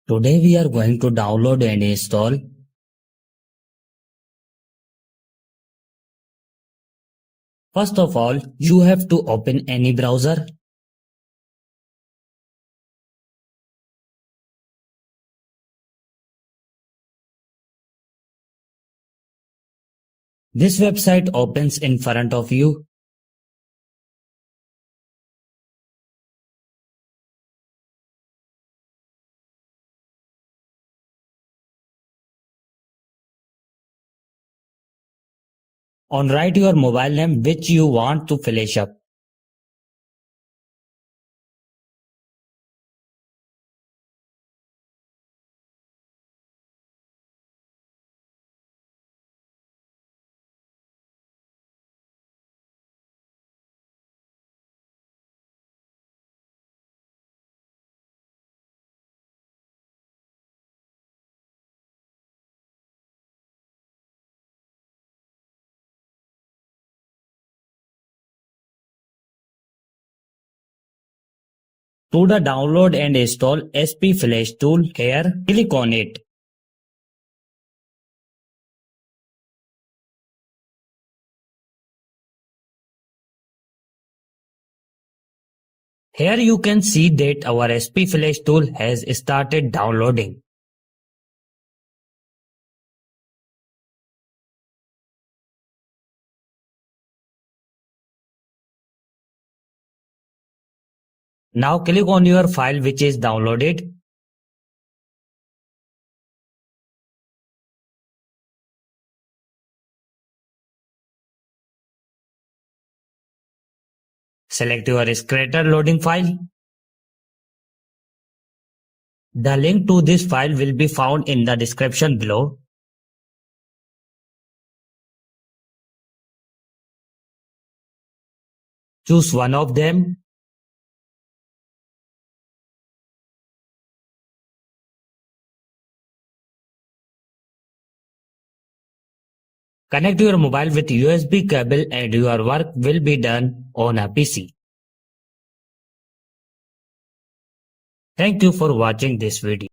Today we are going to download and install. First of all, you have to open any browser. This website opens in front of you. On write your mobile name which you want to flash up. To the download and install SP Flash tool here, click on it. Here you can see that our SP Flash tool has started downloading. Now click on your file which is downloaded. Select your Scratter loading file. The link to this file will be found in the description below. Choose one of them. Connect your mobile with USB cable and your work will be done on a PC. Thank you for watching this video.